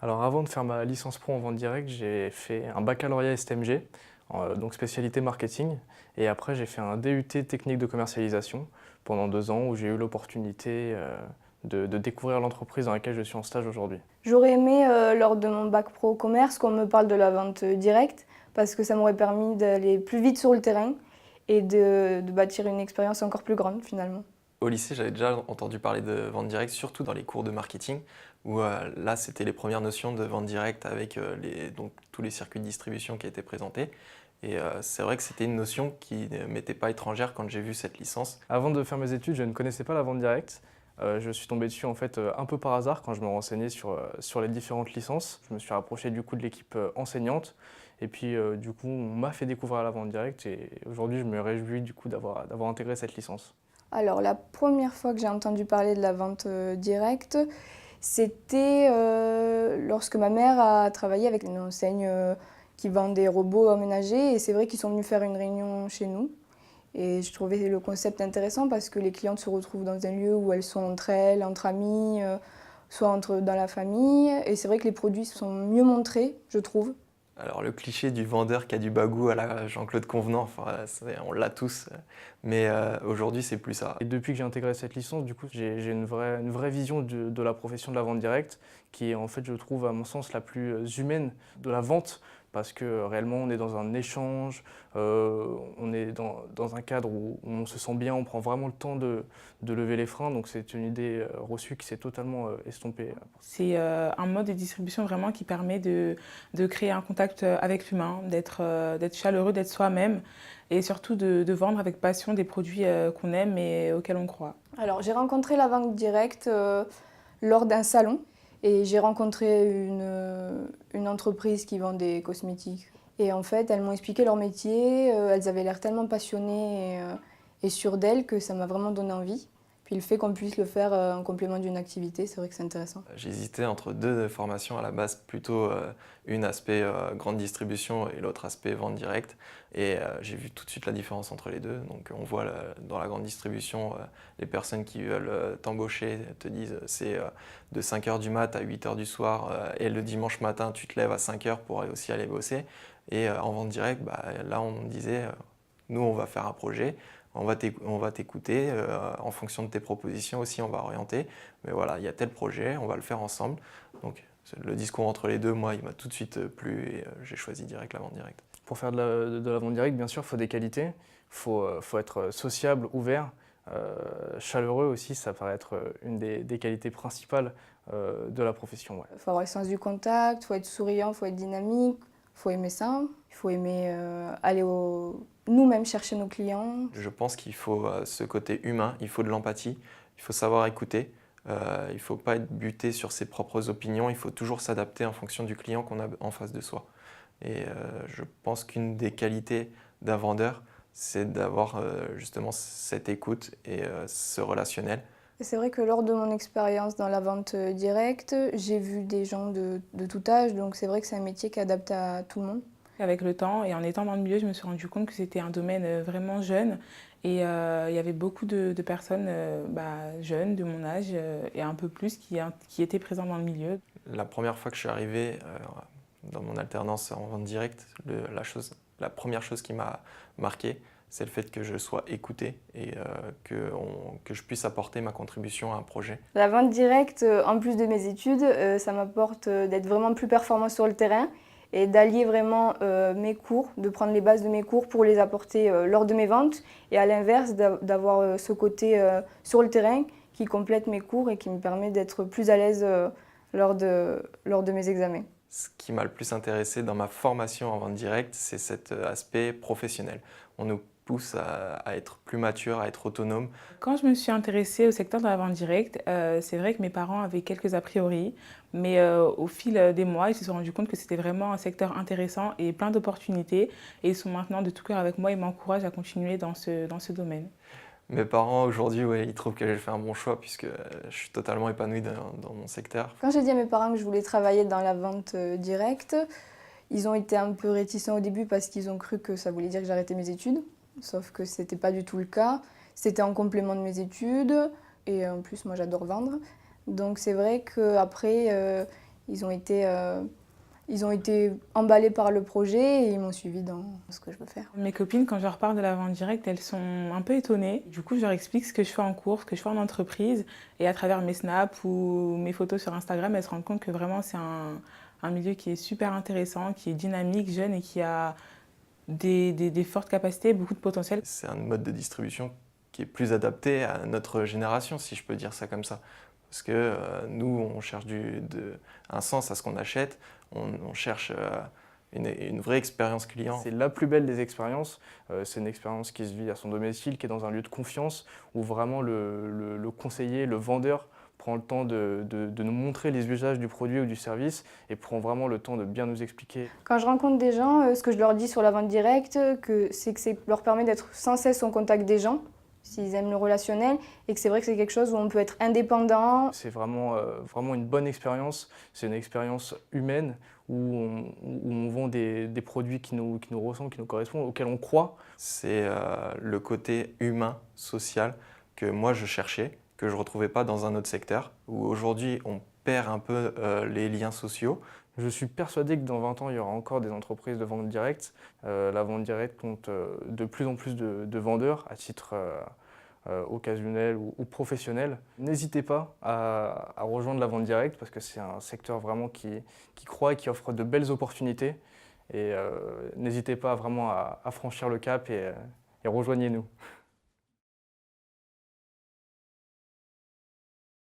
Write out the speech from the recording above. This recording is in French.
Alors avant de faire ma licence pro en vente directe, j'ai fait un baccalauréat STMG, donc spécialité marketing. Et après, j'ai fait un DUT technique de commercialisation pendant 2 ans où j'ai eu l'opportunité de découvrir l'entreprise dans laquelle je suis en stage aujourd'hui. J'aurais aimé, lors de mon bac pro commerce, qu'on me parle de la vente directe, parce que ça m'aurait permis d'aller plus vite sur le terrain et de bâtir une expérience encore plus grande finalement. Au lycée, j'avais déjà entendu parler de vente directe, surtout dans les cours de marketing, où là, c'était les premières notions de vente directe avec donc, tous les circuits de distribution qui étaient présentés. Et c'est vrai que c'était une notion qui ne m'était pas étrangère quand j'ai vu cette licence. Avant de faire mes études, je ne connaissais pas la vente directe. Je suis tombé dessus en fait un peu par hasard quand je me renseignais sur les différentes licences. Je me suis rapproché du coup de l'équipe enseignante et puis du coup on m'a fait découvrir la vente directe et aujourd'hui je me réjouis du coup d'avoir intégré cette licence. Alors la première fois que j'ai entendu parler de la vente directe, c'était lorsque ma mère a travaillé avec une enseigne qui vend des robots aménagés et c'est vrai qu'ils sont venus faire une réunion chez nous. Et je trouvais le concept intéressant parce que les clientes se retrouvent dans un lieu où elles sont entre elles, entre amies, soit dans la famille. Et c'est vrai que les produits sont mieux montrés, je trouve. Alors le cliché du vendeur qui a du bagou à la Jean-Claude Convenant, enfin, on l'a tous, mais aujourd'hui c'est plus ça. Et depuis que j'ai intégré cette licence, du coup, j'ai une vraie vision de la profession de la vente directe, qui est en fait, je trouve, à mon sens, la plus humaine de la vente, parce que réellement, on est dans un échange, on est dans un cadre où on se sent bien, on prend vraiment le temps de lever les freins, donc c'est une idée reçue qui s'est totalement estompée. C'est un mode de distribution vraiment qui permet de créer un contact avec l'humain, d'être chaleureux, d'être soi-même et surtout de vendre avec passion des produits qu'on aime et auxquels on croit. Alors j'ai rencontré la vente directe lors d'un salon et j'ai rencontré une entreprise qui vend des cosmétiques. Et en fait, elles m'ont expliqué leur métier, elles avaient l'air tellement passionnées et sûres d'elles que ça m'a vraiment donné envie. Puis le fait qu'on puisse le faire en complément d'une activité, c'est vrai que c'est intéressant. J'hésitais entre deux formations à la base, plutôt une aspect grande distribution et l'autre aspect vente directe. Et j'ai vu tout de suite la différence entre les deux. Donc on voit dans la grande distribution, les personnes qui veulent t'embaucher te disent c'est de 5h du mat à 8h du soir et le dimanche matin tu te lèves à 5h pour aussi aller bosser. Et en vente directe, là on me disait nous on va faire un projet. On va t'écouter, en fonction de tes propositions aussi, on va orienter. Mais voilà, il y a tel projet, on va le faire ensemble. Donc le discours entre les deux, moi, il m'a tout de suite plu et j'ai choisi direct la vente directe. Pour faire de la vente directe, bien sûr, il faut des qualités. Il faut être sociable, ouvert, chaleureux aussi, ça paraît être une des qualités principales de la profession. Ouais. Il faut avoir le sens du contact, il faut être souriant, il faut être dynamique, il faut aimer ça, il faut aimer aller nous-mêmes chercher nos clients. Je pense qu'il faut ce côté humain, il faut de l'empathie, il faut savoir écouter, il ne faut pas être buté sur ses propres opinions, il faut toujours s'adapter en fonction du client qu'on a en face de soi. Et je pense qu'une des qualités d'un vendeur, c'est d'avoir justement cette écoute et ce relationnel. C'est vrai que lors de mon expérience dans la vente directe, j'ai vu des gens de tout âge, donc c'est vrai que c'est un métier qui est adapté à tout le monde. Avec le temps et en étant dans le milieu, je me suis rendu compte que c'était un domaine vraiment jeune et il y avait beaucoup de personnes jeunes de mon âge et un peu plus qui étaient présentes dans le milieu. La première fois que je suis arrivé dans mon alternance en vente directe, la première chose qui m'a marqué, c'est le fait que je sois écouté et que je puisse apporter ma contribution à un projet. La vente directe, en plus de mes études, ça m'apporte d'être vraiment plus performant sur le terrain et d'allier vraiment mes cours, de prendre les bases de mes cours pour les apporter lors de mes ventes et à l'inverse d'avoir ce côté sur le terrain qui complète mes cours et qui me permet d'être plus à l'aise lors de mes examens. Ce qui m'a le plus intéressé dans ma formation en vente directe, c'est cet aspect professionnel. On nous pousse à être plus mature, à être autonome. Quand je me suis intéressée au secteur de la vente directe, c'est vrai que mes parents avaient quelques a priori, mais au fil des mois, ils se sont rendus compte que c'était vraiment un secteur intéressant et plein d'opportunités. Et ils sont maintenant de tout cœur avec moi et m'encouragent à continuer dans ce domaine. Mes parents aujourd'hui, ouais, ils trouvent que j'ai fait un bon choix puisque je suis totalement épanoui dans mon secteur. Quand j'ai dit à mes parents que je voulais travailler dans la vente directe, ils ont été un peu réticents au début parce qu'ils ont cru que ça voulait dire que j'arrêtais mes études. Sauf que c'était pas du tout le cas. C'était en complément de mes études et en plus moi j'adore vendre. Donc c'est vrai qu'après Ils ont été, ils ont été emballés par le projet et ils m'ont suivi dans ce que je veux faire. Mes copines, quand je leur parle de la vente directe, elles sont un peu étonnées. Du coup, je leur explique ce que je fais en cours, ce que je fais en entreprise. Et à travers mes snaps ou mes photos sur Instagram, elles se rendent compte que vraiment c'est un milieu qui est super intéressant, qui est dynamique, jeune et qui a des fortes capacités, beaucoup de potentiel. C'est un mode de distribution qui est plus adapté à notre génération, si je peux dire ça comme ça. Parce que nous, on cherche un sens à ce qu'on achète, on cherche une vraie expérience client. C'est la plus belle des expériences. C'est une expérience qui se vit à son domicile, qui est dans un lieu de confiance, où vraiment le conseiller, le vendeur prend le temps de nous montrer les usages du produit ou du service et prend vraiment le temps de bien nous expliquer. Quand je rencontre des gens, ce que je leur dis sur la vente directe, c'est que ça leur permet d'être sans cesse en contact des gens, s'ils aiment le relationnel, et que c'est vrai que c'est quelque chose où on peut être indépendant. C'est vraiment une bonne expérience. C'est une expérience humaine où on vend des produits qui nous ressemblent, qui nous correspondent, auxquels on croit. C'est le côté humain, social, que moi je cherchais, que je ne retrouvais pas dans un autre secteur, où aujourd'hui on perd un peu les liens sociaux. Je suis persuadé que dans 20 ans, il y aura encore des entreprises de vente directe. La vente directe compte de plus en plus de vendeurs à titre occasionnel ou professionnel. N'hésitez pas à rejoindre la vente directe parce que c'est un secteur vraiment qui croît et qui offre de belles opportunités. Et n'hésitez pas vraiment à franchir le cap et rejoignez-nous.